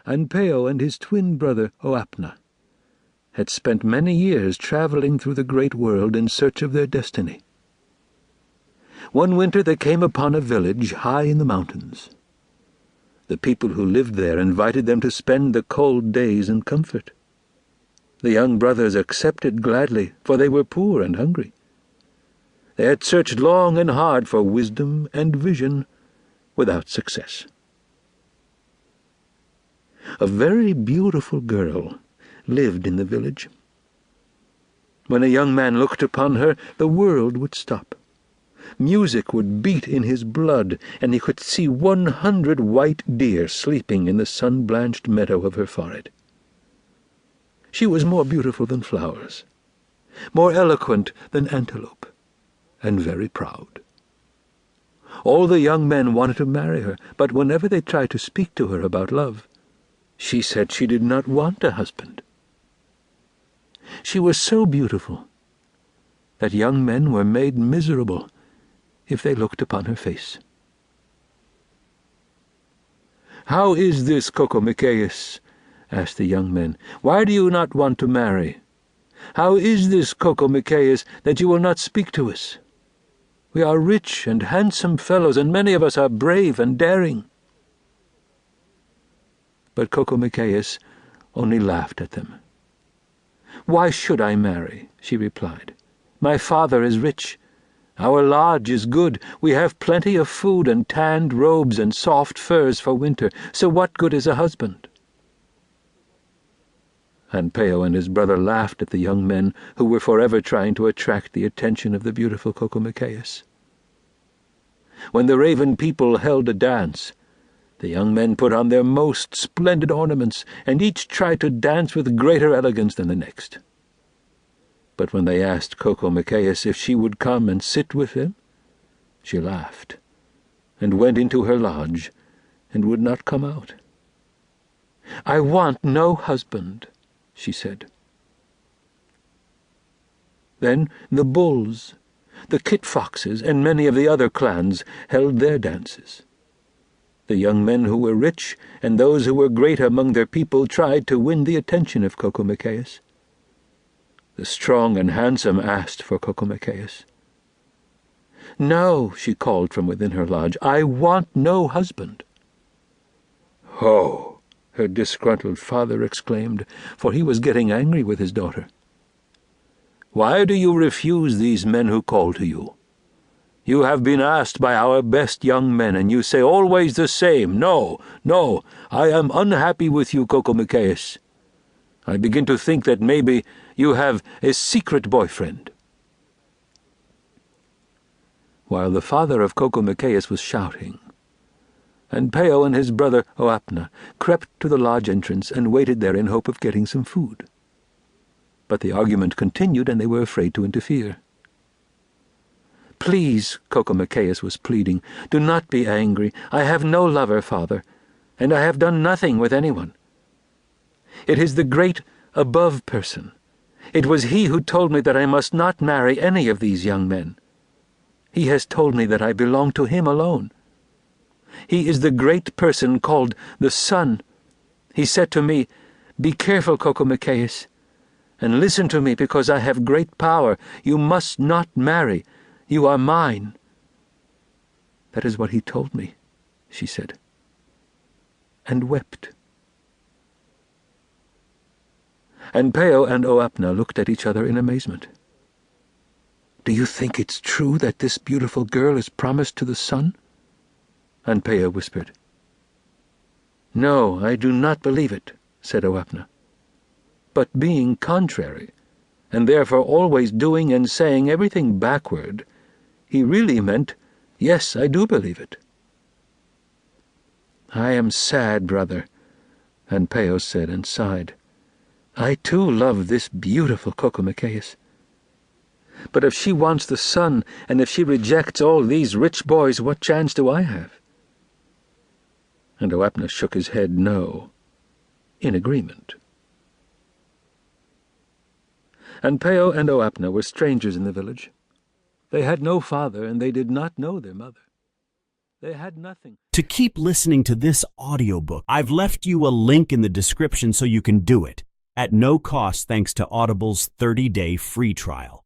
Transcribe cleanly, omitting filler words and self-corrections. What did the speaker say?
Anpao and his twin brother Oapna had spent many years traveling through the great world in search of their destiny. One winter they came upon a village high in the mountains. The people who lived there invited them to spend the cold days in comfort. The young brothers accepted gladly, for they were poor and hungry. They had searched long and hard for wisdom and vision, without success. A very beautiful girl lived in the village. When a young man looked upon her, the world would stop. Music would beat in his blood, and he could see 100 white deer sleeping in the sun-blanched meadow of her forehead. She was more beautiful than flowers, more eloquent than antelope, and very proud. All the young men wanted to marry her, but whenever they tried to speak to her about love, she said she did not want a husband. She was so beautiful that young men were made miserable if they looked upon her face. "How is this, Cocomicaeus?" asked the young men. "Why do you not want to marry? How is this, Cocomicaeus, that you will not speak to us? We are rich and handsome fellows, and many of us are brave and daring." But Cocomicaeus only laughed at them. "Why should I marry?" she replied. "My father is rich. Our lodge is good. We have plenty of food and tanned robes and soft furs for winter, so what good is a husband?" Anpao and his brother laughed at the young men who were forever trying to attract the attention of the beautiful Cocomicaeus. When the raven people held a dance, the young men put on their most splendid ornaments, and each tried to dance with greater elegance than the next. But when they asked Cocomicaeus if she would come and sit with them, she laughed, and went into her lodge, and would not come out. "I want no husband," she said. Then the bulls, the kit foxes, and many of the other clans held their dances. The young men who were rich and those who were great among their people tried to win the attention of Cocomicaeus. The strong and handsome asked for Cocomicaeus. "No," she called from within her lodge, "I want no husband." "Ho!" her disgruntled father exclaimed, for he was getting angry with his daughter. "Why do you refuse these men who call to you? You have been asked by our best young men, and you say always the same, 'No, no, I am unhappy with you, Cocomicaeus.' I begin to think that maybe you have a secret boyfriend." While the father of Cocomicaeus was shouting, Anpao and his brother Oapna crept to the lodge entrance and waited there in hope of getting some food. But the argument continued, and they were afraid to interfere. "Please," Cocomicaeus was pleading, "do not be angry. I have no lover, father, and I have done nothing with anyone. It is the great above person. It was he who told me that I must not marry any of these young men. He has told me that I belong to him alone. He is the great person called the Sun. He said to me, 'Be careful, Cocomicaeus, and listen to me because I have great power. You must not marry. You are mine.' That is what he told me," she said, and wept. Anpao and Oapna looked at each other in amazement. "Do you think it's true that this beautiful girl is promised to the Sun?" Anpao whispered. "No, I do not believe it," said Oapna. "But being contrary, and therefore always doing and saying everything backward, he really meant, 'Yes, I do believe it.'" "I am sad, brother," Anpao said and sighed. "I too love this beautiful Cocomicaeus. But if she wants the Sun, and if she rejects all these rich boys, what chance do I have?" And Oapna shook his head no, in agreement. Anpao and Oapna were strangers in the village. They had no father, and they did not know their mother. They had nothing. To keep listening to this audiobook, I've left you a link in the description so you can do it, at no cost thanks to Audible's 30-day free trial.